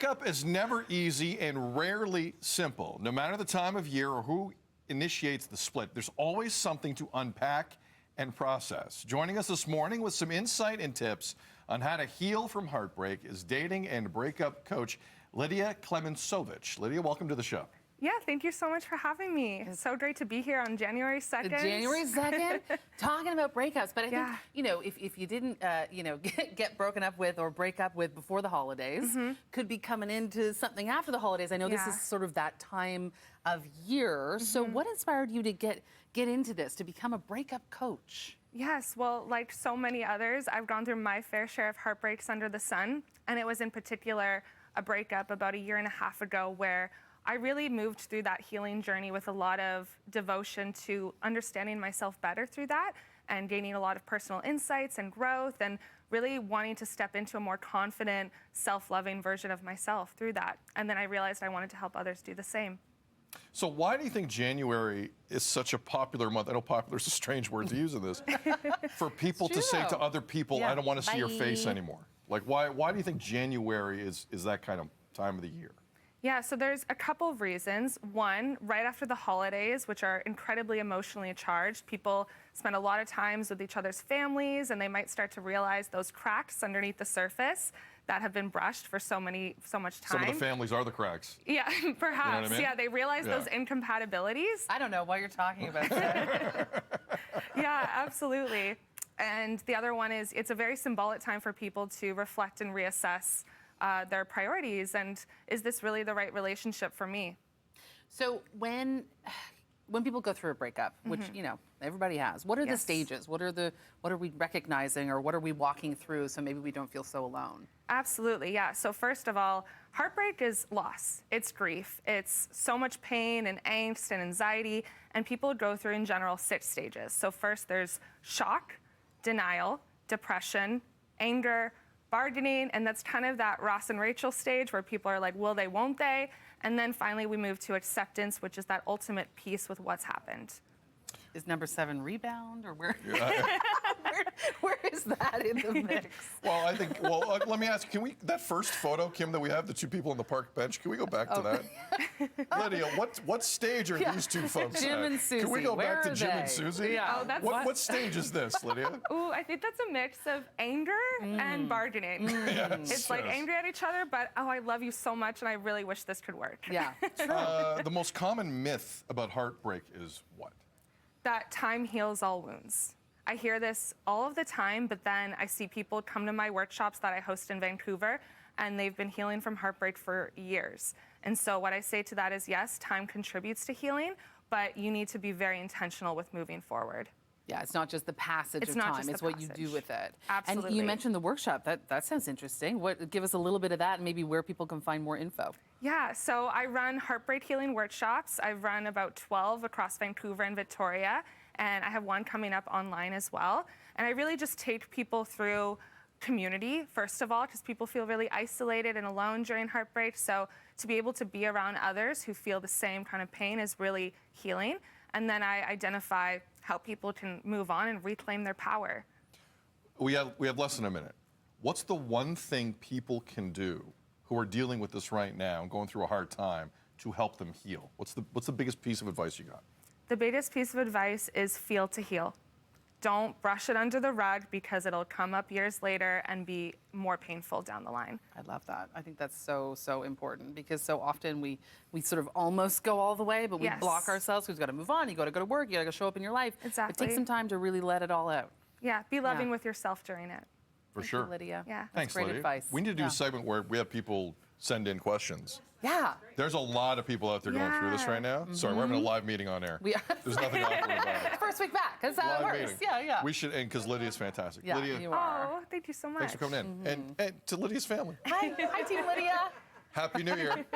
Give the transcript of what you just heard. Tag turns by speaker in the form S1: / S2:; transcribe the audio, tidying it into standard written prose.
S1: Breakup is never easy and rarely simple. No matter the time of year or who initiates the split, there's always something to unpack and process. Joining us this morning with some insight and tips on how to heal from heartbreak is dating and breakup coach Lydia Klemensowicz. Lydia, welcome to the show.
S2: Yeah, thank you so much for having me. It's so great to be here on January 2nd.
S3: January 2nd, talking about breakups. But I think, you know, if you didn't, get broken up with or break up with before the holidays, could be coming into something after the holidays. I know this is sort of that time of year. So what inspired you to get into this, to become a breakup coach?
S2: Yes, well, like so many others, I've gone through my fair share of heartbreaks under the sun. And it was in particular a breakup about 1.5 years ago where I really moved through that healing journey with a lot of devotion to understanding myself better through that and gaining a lot of personal insights and growth and really wanting to step into a more confident, self-loving version of myself through that. And then I realized I wanted to help others do the same.
S1: So why do you think January is such a popular month? I know popular is a strange word to use in this. For people to say to other people, I don't want to see your face anymore. Like, why do you think January is that kind of time of the year?
S2: Yeah, so there's a couple of reasons. One, right after the holidays, which are incredibly emotionally charged, people spend a lot of times with each other's families, and they might start to realize those cracks underneath the surface that have been brushed for so much time.
S1: Some of the families are the cracks.
S2: Yeah, perhaps.
S1: You know what I mean?
S2: Yeah, they realize those incompatibilities.
S3: I don't know what you're talking about.
S2: Yeah, absolutely. And the other one is it's a very symbolic time for people to reflect and reassess their priorities, and is this really the right relationship for me?
S3: So when people go through a breakup, which everybody has, what are the stages? What are we recognizing, or what are we walking through so maybe we don't feel so alone?
S2: Absolutely, yeah. So first of all, heartbreak is loss. It's grief. It's so much pain and angst and anxiety, and people go through in general 6 stages. So first there's shock, denial, depression, anger, bargaining, and that's kind of that Ross and Rachel stage where people are like, will they, won't they? And then finally we move to acceptance, which is that ultimate peace with what's happened.
S3: Is number 7 rebound, or where? Where is that in the mix?
S1: Well, I think, let me ask you, that first photo, Kim, that we have, the 2 people on the park bench, can we go back to that? Lydia, what stage are these 2 folks
S3: Jim
S1: at?
S3: and Susie.
S1: Can we go back to
S3: are
S1: Jim
S3: they?
S1: and Susie?
S3: Yeah.
S2: Oh, that's
S1: What stage is this, Lydia?
S2: Ooh, I think that's a mix of anger and bargaining.
S1: Yes,
S2: It's like angry at each other, but I love you so much and I really wish this could work.
S3: Yeah, true.
S1: The most common myth about heartbreak is what?
S2: That time heals all wounds. I hear this all of the time, but then I see people come to my workshops that I host in Vancouver, and they've been healing from heartbreak for years. And so what I say to that is, yes, time contributes to healing, but you need to be very intentional with moving forward.
S3: Yeah, it's not just the passage of time, it's what you do with it.
S2: Absolutely.
S3: And you mentioned the workshop. That sounds interesting. Give us a little bit of that and maybe where people can find more info.
S2: Yeah, so I run heartbreak healing workshops. I've run about 12 across Vancouver and Victoria, and I have one coming up online as well. And I really just take people through community, first of all, because people feel really isolated and alone during heartbreak. So to be able to be around others who feel the same kind of pain is really healing. And then I identify how people can move on and reclaim their power.
S1: We have less than a minute. What's the one thing people can do who are dealing with this right now and going through a hard time to help them heal? What's the biggest piece of advice you got?
S2: The biggest piece of advice is feel to heal. Don't brush it under the rug because it'll come up years later and be more painful down the line.
S3: I love that. I think that's so important because so often we sort of almost go all the way, but we block ourselves. We've got to move on. You got to go to work. You got to show up in your life.
S2: Exactly.
S3: But take some time to really let it all out.
S2: Yeah, be loving with yourself during it.
S1: For sure.
S3: Thank you, Lydia.
S2: Yeah.
S1: Thanks,
S3: great
S1: Lydia.
S3: advice.
S1: We need to do a segment where we have people send in questions.
S3: Yeah.
S1: There's a lot of people out there going through this right now. Sorry, we're having a live meeting on air. There's nothing awkward about it.
S3: First week back. That's how it
S1: Live
S3: works.
S1: meeting.
S3: Yeah.
S1: We should, and because Lydia's fantastic.
S3: Yeah,
S1: Lydia,
S3: you are.
S2: Oh, thank you so much.
S1: thanks for coming in. And to Lydia's family.
S3: Hi, Team Lydia.
S1: Happy New Year.